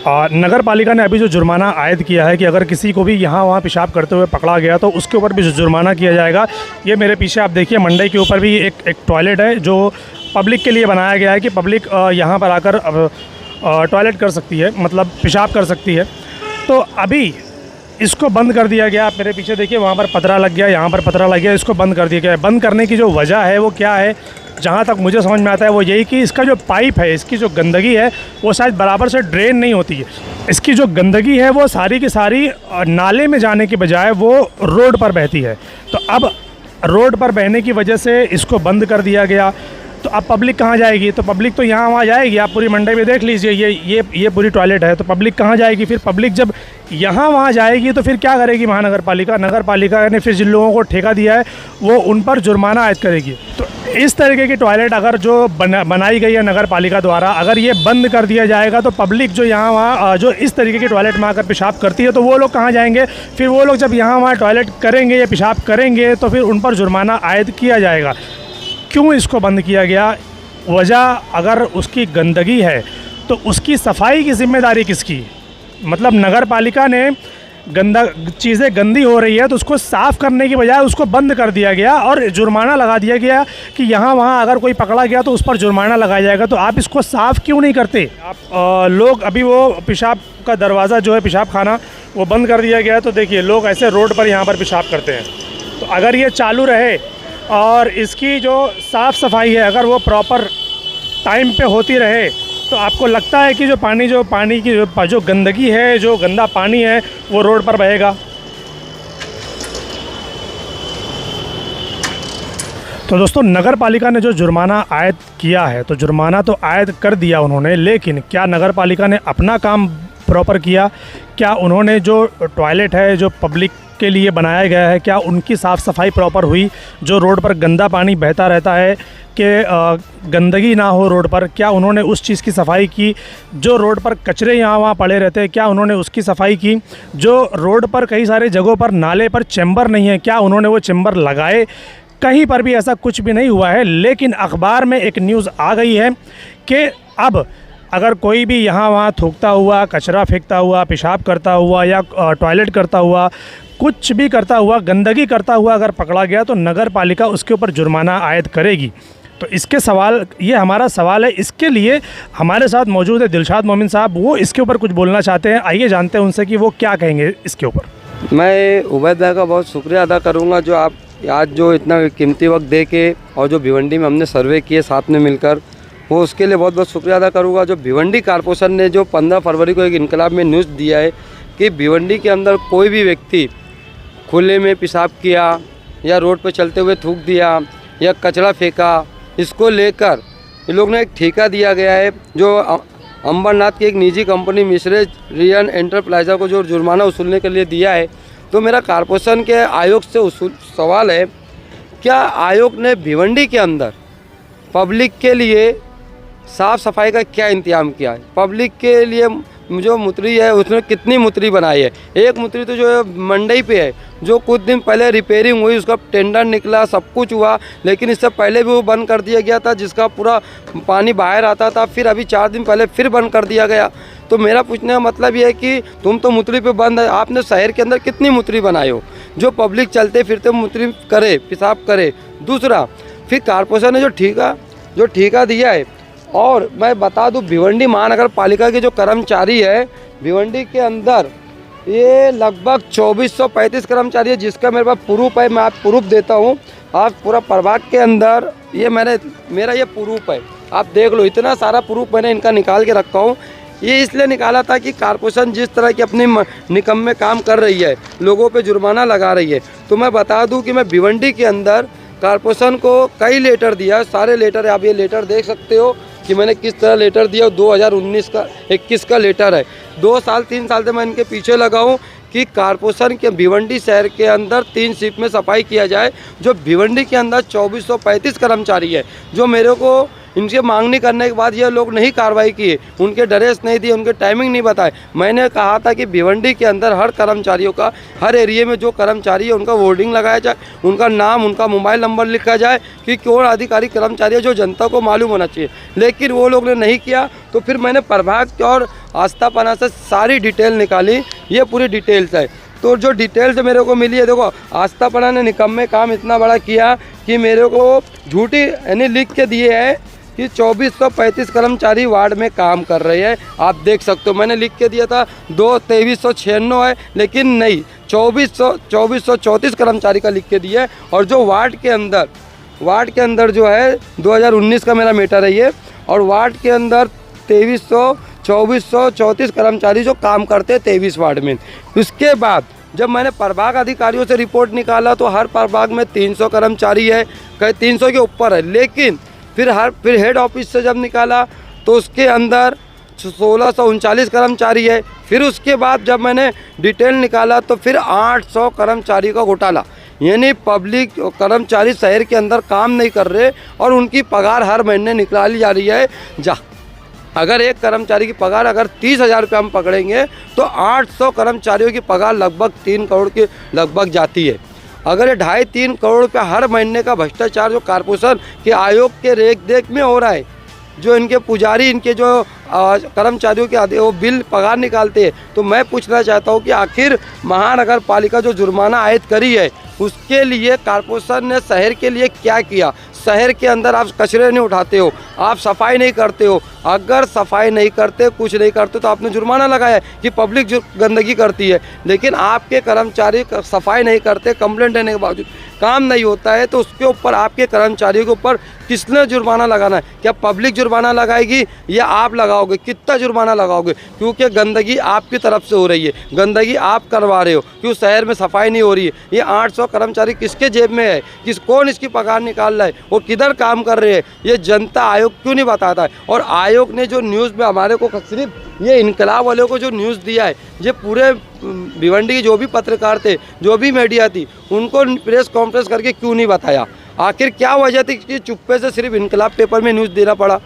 नगर पालिका ने अभी जो जुर्माना आयद किया है कि अगर किसी को भी यहाँ वहाँ पेशाब करते हुए पकड़ा गया तो उसके ऊपर भी जुर्माना किया जाएगा। ये मेरे पीछे आप देखिए मंडी के ऊपर भी एक टॉयलेट है जो पब्लिक के लिए बनाया गया है कि पब्लिक यहाँ पर आकर टॉयलेट कर सकती है, मतलब पेशाब कर सकती है। तो अभी इसको बंद कर दिया गया। आप मेरे पीछे देखिए, वहाँ पर पतरा लग गया, यहाँ पर पतरा लग गया, इसको बंद कर दिया गया है। बंद करने की जो वजह है वो क्या है, जहाँ तक मुझे समझ में आता है वो यही कि इसका जो पाइप है, इसकी जो गंदगी है वो शायद बराबर से ड्रेन नहीं होती है। इसकी जो गंदगी है वो सारी की सारी नाले में जाने के बजाय वो रोड पर बहती है। तो अब रोड पर बहने की वजह से इसको बंद कर दिया गया। तो अब पब्लिक कहाँ जाएगी? तो पब्लिक तो यहाँ वहाँ जाएगी। आप पूरी मंडी में देख लीजिए, ये पूरी टॉयलेट है। तो पब्लिक कहाँ जाएगी? फिर पब्लिक जब यहाँ वहाँ जाएगी तो फिर क्या करेगी महानगर पालिका? नगर पालिका ने फिर जिन लोगों को ठेका दिया है वो उन पर जुर्माना आयद करेगी। तो इस तरीके की टॉयलेट अगर जो बनाई गई है नगर पालिका द्वारा, अगर ये बंद कर दिया जाएगा तो पब्लिक जो यहाँ वहाँ जो इस तरीके की टॉयलेट में आकर पेशाब करती है तो वो लोग कहाँ जाएंगे? फिर वो लोग जब यहाँ वहाँ टॉयलेट करेंगे या पेशाब करेंगे तो फिर उन पर जुर्माना आयद किया जाएगा। क्यों इसको बंद किया गया? वजह अगर उसकी गंदगी है तो उसकी सफाई की जिम्मेदारी किसकी? मतलब नगर पालिका ने चीज़ें गंदी हो रही है तो उसको साफ़ करने की बजाय उसको बंद कर दिया गया और जुर्माना लगा दिया गया कि यहाँ वहाँ अगर कोई पकड़ा गया तो उस पर जुर्माना लगाया जाएगा। तो आप इसको साफ़ क्यों नहीं करते? आप लोग अभी वो पेशाब का दरवाज़ा जो है पेशाब खाना वो बंद कर दिया गया है। तो देखिए लोग ऐसे रोड पर यहाँ पर पेशाब करते हैं। तो अगर ये चालू रहे और इसकी जो साफ़ सफाई है अगर वो प्रॉपर टाइम पे होती रहे तो आपको लगता है कि जो पानी की जो गंदगी है, जो गंदा पानी है वो रोड पर बहेगा? तो दोस्तों, नगर पालिका ने जो जुर्माना आयद किया है तो जुर्माना तो आयद कर दिया उन्होंने, लेकिन क्या नगर पालिका ने अपना काम प्रॉपर किया? क्या उन्होंने जो टॉयलेट है जो पब्लिक के लिए बनाया गया है, क्या उनकी साफ़ सफाई प्रॉपर हुई? जो रोड पर गंदा पानी बहता रहता है कि गंदगी ना हो रोड पर, क्या उन्होंने उस चीज़ की सफाई की? जो रोड पर कचरे यहाँ वहाँ पड़े रहते हैं, क्या उन्होंने उसकी सफाई की? जो रोड पर कई सारे जगहों पर नाले पर चैम्बर नहीं है, क्या उन्होंने वो चैम्बर लगाए? कहीं पर भी ऐसा कुछ भी नहीं हुआ है। लेकिन अखबार में एक न्यूज़ आ गई है कि अब अगर कोई भी यहाँ वहाँ थूकता हुआ, कचरा फेंकता हुआ, पेशाब करता हुआ या टॉयलेट करता हुआ, कुछ भी करता हुआ, गंदगी करता हुआ अगर पकड़ा गया तो नगर पालिका उसके ऊपर जुर्माना आयद करेगी। तो इसके सवाल, ये हमारा सवाल है। इसके लिए हमारे साथ मौजूद है दिलशाद मोमिन साहब, वो इसके ऊपर कुछ बोलना चाहते हैं। आइए जानते हैं उनसे कि वो क्या कहेंगे इसके ऊपर। मैं उबैद भाई का बहुत शुक्रिया अदा करूँगा जो आप आज जो इतना कीमती वक्त दे के और जो भिवंडी में हमने सर्वे किए साथ में मिलकर, वो उसके लिए बहुत बहुत शुक्रिया अदा करूँगा। जो भिवंडी कॉर्पोरेशन ने जो 15 फरवरी को एक इनकलाब में न्यूज़ दिया है कि भिवंडी के अंदर कोई भी व्यक्ति खुले में पेशाब किया या रोड पर चलते हुए थूक दिया या कचरा फेंका, इसको लेकर इन लोग ने एक ठेका दिया गया है जो अंबरनाथ की एक निजी कंपनी मिश्रेज रियन एंटरप्राइज़र को जो जुर्माना वसूलने के लिए दिया है। तो मेरा कॉर्पोरेशन के आयोग से सवाल है, क्या आयोग ने भिवंडी के अंदर पब्लिक के लिए साफ़ सफाई का क्या इंतजाम किया है? पब्लिक के लिए जो मुतरी है उसने कितनी मुतरी बनाई है? एक मुतरी तो जो है मंडी पे है, जो कुछ दिन पहले रिपेयरिंग हुई, उसका टेंडर निकला, सब कुछ हुआ, लेकिन इससे पहले भी वो बंद कर दिया गया था जिसका पूरा पानी बाहर आता था। फिर अभी 4 दिन पहले फिर बंद कर दिया गया। तो मेरा पूछने का मतलब ये है कि तुम तो मुतरी पे बंद है, आपने शहर के अंदर कितनी मुतरी बनाई हो जो पब्लिक चलते फिरते मुतरी करे, पेशाब करे? दूसरा, फिर कॉर्पोरेशन ने जो ठेका दिया है, और मैं बता दूं भिवंडी महानगर पालिका के जो कर्मचारी है भिवंडी के अंदर ये लगभग 2435 कर्मचारी है, जिसका मेरे पास प्रूफ है। मैं आप प्रूफ देता हूँ। आप पूरा प्रभाग के अंदर ये मेरा ये प्रूफ है, आप देख लो। इतना सारा प्रूफ मैंने इनका निकाल के रखा हूँ। ये इसलिए निकाला था कि कॉर्पोरेशन जिस तरह की अपनी निकम्मे काम कर रही है, लोगों पे जुर्माना लगा रही है। तो मैं बता दूं कि मैं भिवंडी के अंदर कॉर्पोरेशन को कई लेटर दिया, सारे लेटर, आप ये लेटर देख सकते हो कि मैंने किस तरह लेटर दिया। 2019 का 21 का लेटर है। 2 साल 3 साल से मैं इनके पीछे लगा हूँ कि कॉर्पोरेशन के भिवंडी शहर के अंदर 3 शिफ्ट में सफाई किया जाए। जो भिवंडी के अंदर 2435 कर्मचारी है, जो मेरे को इनसे मांगनी करने के बाद ये लोग नहीं कार्रवाई किए, उनके ड्रेस नहीं दिए, उनके टाइमिंग नहीं बताए। मैंने कहा था कि भिवंडी के अंदर हर कर्मचारियों का, हर एरिया में जो कर्मचारी है उनका होर्डिंग लगाया जाए, उनका नाम, उनका मोबाइल नंबर लिखा जाए कि कौन अधिकारी कर्मचारी है, जो जनता को मालूम होना चाहिए। लेकिन वो लोग ने नहीं किया। तो फिर मैंने प्रभाग और आस्थापना से सारी डिटेल निकाली, ये पूरी डिटेल्स है। तो जो डिटेल्स मेरे को मिली है, देखो आस्थापना ने निकम्मे काम इतना बड़ा किया कि मेरे को झूठी यानी लिख के दिए है कि 2435 कर्मचारी वार्ड में काम कर रहे हैं। आप देख सकते हो, मैंने लिख के दिया था 2396 है, लेकिन नहीं, 2434 कर्मचारी का लिख के दिया है। और जो वार्ड के अंदर जो है 2019 का मेरा मीटर है ये, और वार्ड के अंदर 2434 कर्मचारी जो काम करते हैं 23 वार्ड में। उसके बाद जब मैंने प्रभाग अधिकारियों से रिपोर्ट निकाला तो हर प्रभाग में 300 कर्मचारी है, कहीं 300 के ऊपर है। लेकिन फिर हेड ऑफिस से जब निकाला तो उसके अंदर 1639 कर्मचारी है। फिर उसके बाद जब मैंने डिटेल निकाला तो फिर 800 कर्मचारी का घोटाला, यानी पब्लिक कर्मचारी शहर के अंदर काम नहीं कर रहे और उनकी पगार हर महीने निकाली जा रही है। अगर एक कर्मचारी की पगार अगर 30,000 रुपये हम पकड़ेंगे तो 800 कर्मचारियों की पगार लगभग 3 करोड़ के लगभग जाती है। अगर ये 2.5-3 करोड़ रुपये हर महीने का भ्रष्टाचार जो कॉर्पोरेशन के आयोग के रेख देख में हो रहा है, जो इनके पुजारी इनके जो कर्मचारियों के वो बिल पगार निकालते हैं, तो मैं पूछना चाहता हूँ कि आखिर महानगर पालिका जो जुर्माना आयद करी है उसके लिए कॉर्पोरेशन ने शहर के लिए क्या किया। शहर के अंदर आप कचरे नहीं उठाते हो, आप सफाई नहीं करते हो। अगर सफाई नहीं करते, कुछ नहीं करते, तो आपने जुर्माना लगाया है कि पब्लिक जो गंदगी करती है। लेकिन आपके कर्मचारी सफाई नहीं करते, कंप्लेंट देने के बावजूद काम नहीं होता है, तो उसके ऊपर आपके कर्मचारियों के ऊपर किसने जुर्माना लगाना है? क्या पब्लिक जुर्माना लगाएगी या आप लगाओगे? कितना जुर्माना लगाओगे? क्योंकि गंदगी आपकी तरफ से हो रही है, गंदगी आप करवा रहे हो। क्यों शहर में सफाई नहीं हो रही है? ये 800 कर्मचारी किसके जेब में है? कौन इसकी पगार निकाल रहा है? वो किधर काम कर रहे हैं? ये जनता आयोग क्यों नहीं बताता है? और आयोग ने जो न्यूज़ में हमारे को सिर्फ ये इनकलाब वालों को जो न्यूज़ दिया है, ये पूरे भिवंडी के जो भी पत्रकार थे, जो भी मीडिया थी, उनको प्रेस कॉन्फ्रेंस करके क्यों नहीं बताया? आखिर क्या वजह थी कि चुप्पे से सिर्फ इनकलाब पेपर में न्यूज़ देना पड़ा?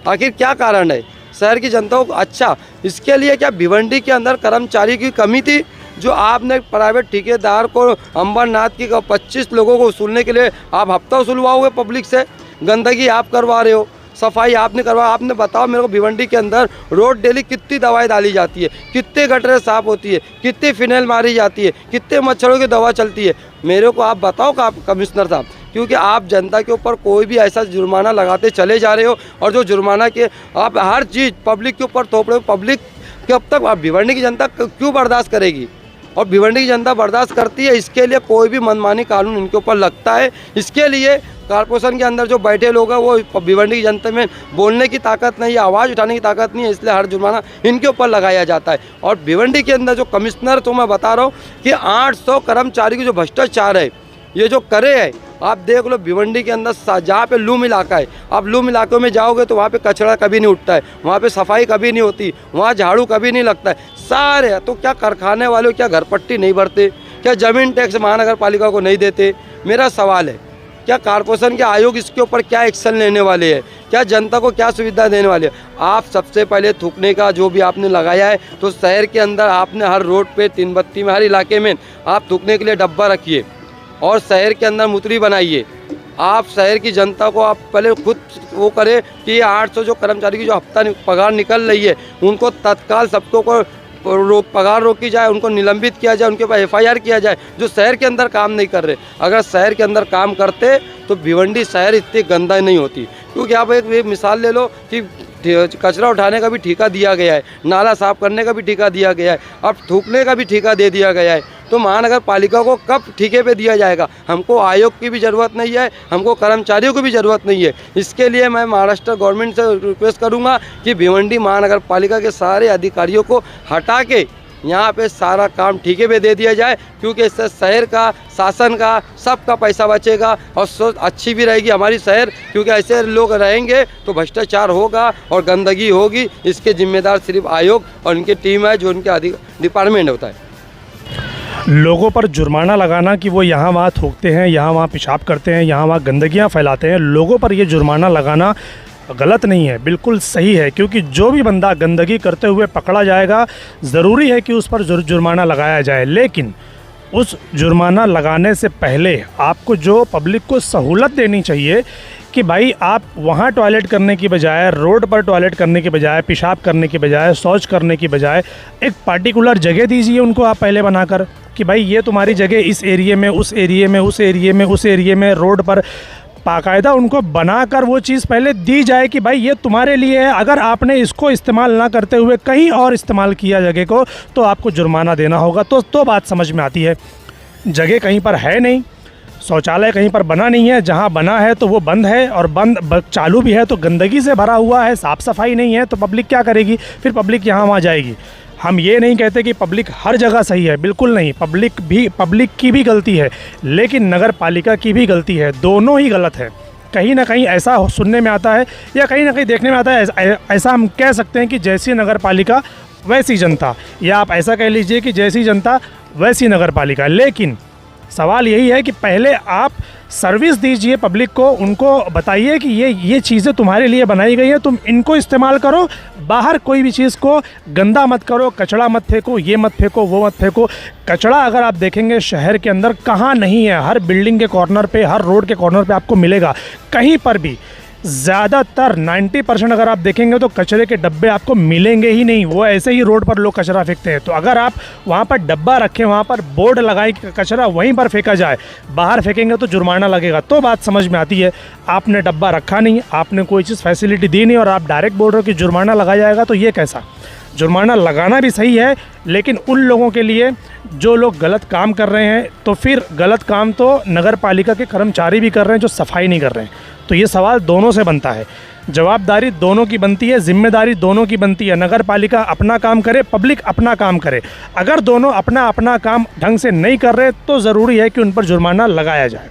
आखिर क्या कारण है? शहर की जनता को अच्छा, इसके लिए क्या भिवंडी के अंदर कर्मचारी की कमी थी? जो आपने प्राइवेट ठेकेदार को अंबरनाथ की 25 लोगों को वसूलने के लिए आप हफ्ता वसूलवाओगे पब्लिक से? गंदगी आप करवा रहे हो, सफाई आपने करवा। आपने बताओ मेरे को, भिवंडी के अंदर रोड डेली कितनी दवाई डाली जाती है, कितने गटरें साफ होती है, कितनी फिनाइल मारी जाती है, कितने मच्छरों की दवा चलती है? मेरे को आप बताओ कमिश्नर साहब, क्योंकि आप जनता के ऊपर कोई भी ऐसा जुर्माना लगाते चले जा रहे हो, और जो जुर्माना के आप हर चीज़ पब्लिक के ऊपर थोप रहे हो। पब्लिक कब तक, आप भिवंडी की जनता क्यों बर्दाश्त करेगी? और भिवंडी की जनता बर्दाश्त करती है। इसके लिए कोई भी मनमानी कानून इनके ऊपर लगता है। इसके लिए कॉर्पोरेशन के अंदर जो बैठे लोग हैं वो भिवंडी की जनता में बोलने की ताकत नहीं है, आवाज़ उठाने की ताकत नहीं है, इसलिए हर जुर्माना इनके ऊपर लगाया जाता है। और भिवंडी के अंदर जो कमिश्नर, तो मैं बता रहा हूँ कि 800 कर्मचारी की जो भ्रष्टाचार है, ये जो करे है, आप देख लो भिवंडी के अंदर जहाँ पे लूम इलाका है, आप लूम इलाकों में जाओगे तो वहाँ पे कचरा कभी नहीं उठता है, वहाँ पे सफाई कभी नहीं होती, वहाँ झाड़ू कभी नहीं लगता है। सारे तो क्या कारखाने वाले क्या घर पट्टी नहीं भरते? क्या ज़मीन टैक्स महानगर पालिका को नहीं देते? मेरा सवाल है, क्या कॉर्पोरेशन के आयोग इसके ऊपर क्या एक्शन लेने वाले हैं? क्या जनता को क्या सुविधा देने वाले हैं? आप सबसे पहले थूकने का जो भी आपने लगाया है, तो शहर के अंदर आपने हर रोड पे, 3 बत्ती में, हर इलाके में आप थूकने के लिए डब्बा रखिए और शहर के अंदर मुतरी बनाइए। आप शहर की जनता को आप पहले खुद वो करें कि ये 800 जो कर्मचारी की जो हफ्ता पगार निकल रही है, उनको तत्काल सबको को पगार रोकी जाए, उनको निलंबित किया जाए, उनके ऊपर FIR किया जाए, जो शहर के अंदर काम नहीं कर रहे। अगर शहर के अंदर काम करते तो भिवंडी शहर इतनी गंदा नहीं होती। क्योंकि आप एक मिसाल ले लो कि कचरा उठाने का भी ठेका दिया गया है, नाला साफ करने का भी ठेका दिया गया है, अब थूकने का भी ठेका दे दिया गया है। तो महानगर पालिका को कब ठेके पे दिया जाएगा? हमको आयोग की भी ज़रूरत नहीं है, हमको कर्मचारियों की भी ज़रूरत नहीं है। इसके लिए मैं महाराष्ट्र गवर्नमेंट से रिक्वेस्ट करूंगा कि भिवंडी महानगर पालिका के सारे अधिकारियों को हटा के यहाँ पे सारा काम ठेके पे दे दिया जाए, क्योंकि इससे शहर का, शासन का, सबका पैसा बचेगा और सोच अच्छी भी रहेगी हमारी शहर। क्योंकि ऐसे लोग रहेंगे तो भ्रष्टाचार होगा और गंदगी होगी। इसके जिम्मेदार सिर्फ आयोग और इनकी टीम है, जो उनके डिपार्टमेंट होता है। लोगों पर जुर्माना लगाना कि वो यहाँ वहाँ थूकते हैं, यहाँ वहाँ पेशाब करते हैं, यहाँ वहाँ गंदगियाँ फैलाते हैं, लोगों पर ये जुर्माना लगाना गलत नहीं है, बिल्कुल सही है। क्योंकि जो भी बंदा गंदगी करते हुए पकड़ा जाएगा, ज़रूरी है कि उस पर जुर्माना लगाया जाए। लेकिन उस जुर्माना लगाने से पहले आपको जो पब्लिक को सहूलत देनी चाहिए कि भाई आप वहाँ टॉयलेट करने की बजाय, रोड पर टॉयलेट करने की बजाय, पेशाब करने की बजाय, शौच करने की बजाय एक पार्टिकुलर जगह दीजिए उनको आप पहले बनाकर कि भाई ये तुम्हारी जगह इस एरिए में, उस एरिए में, उस एरिए में, उस एरिए में, रोड पर बाकायदा उनको बनाकर वो चीज़ पहले दी जाए कि भाई ये तुम्हारे लिए है। अगर आपने इसको इस्तेमाल ना करते हुए कहीं और इस्तेमाल किया जगह को तो आपको जुर्माना देना होगा। तो बात समझ में आती है। जगह कहीं पर है नहीं, शौचालय कहीं पर बना नहीं है, जहाँ बना है तो वो बंद है, और चालू भी है तो गंदगी से भरा हुआ है, साफ़ सफाई नहीं है, तो पब्लिक क्या करेगी? फिर पब्लिक यहाँ वहाँ जाएगी। हम ये नहीं कहते कि पब्लिक हर जगह सही है, बिल्कुल नहीं। पब्लिक की भी गलती है, लेकिन नगर पालिका की भी गलती है। दोनों ही गलत है। कहीं ना कहीं ऐसा सुनने में आता है या कहीं ना कहीं देखने में आता है, ऐसा हम कह सकते हैं कि जैसी नगर पालिका वैसी जनता, या आप ऐसा कह लीजिए कि जैसी जनता वैसी नगर पालिका। लेकिन सवाल यही है कि पहले आप सर्विस दीजिए पब्लिक को, उनको बताइए कि ये चीज़ें तुम्हारे लिए बनाई गई हैं, तुम इनको इस्तेमाल करो। बाहर कोई भी चीज़ को गंदा मत करो, कचरा मत फेंको, ये मत फेंको, वो मत फेंको। कचरा अगर आप देखेंगे शहर के अंदर कहाँ नहीं है, हर बिल्डिंग के कॉर्नर पे, हर रोड के कॉर्नर पे आपको मिलेगा। कहीं पर भी ज़्यादातर 90% अगर आप देखेंगे तो कचरे के डब्बे आपको मिलेंगे ही नहीं। वो ऐसे ही रोड पर लोग कचरा फेंकते हैं। तो अगर आप वहाँ पर डब्बा रखें, वहाँ पर बोर्ड लगाएं कि कचरा वहीं पर फेंका जाए, बाहर फेंकेंगे तो जुर्माना लगेगा, तो बात समझ में आती है। आपने डब्बा रखा नहीं, आपने कोई चीज़ फैसिलिटी दी नहीं और आप डायरेक्ट बोल रहे हो कि जुर्माना लगाया जाएगा, तो ये कैसा? जुर्माना लगाना भी सही है, लेकिन उन लोगों के लिए जो लोग गलत काम कर रहे हैं, तो फिर गलत काम तो नगर पालिका के कर्मचारी भी कर रहे हैं जो सफाई नहीं कर रहे हैं। तो ये सवाल दोनों से बनता है, जवाबदारी दोनों की बनती है, जिम्मेदारी दोनों की बनती है। नगर पालिका अपना काम करे, पब्लिक अपना काम करे। अगर दोनों अपना अपना काम ढंग से नहीं कर रहे तो ज़रूरी है कि उन पर जुर्माना लगाया जाए।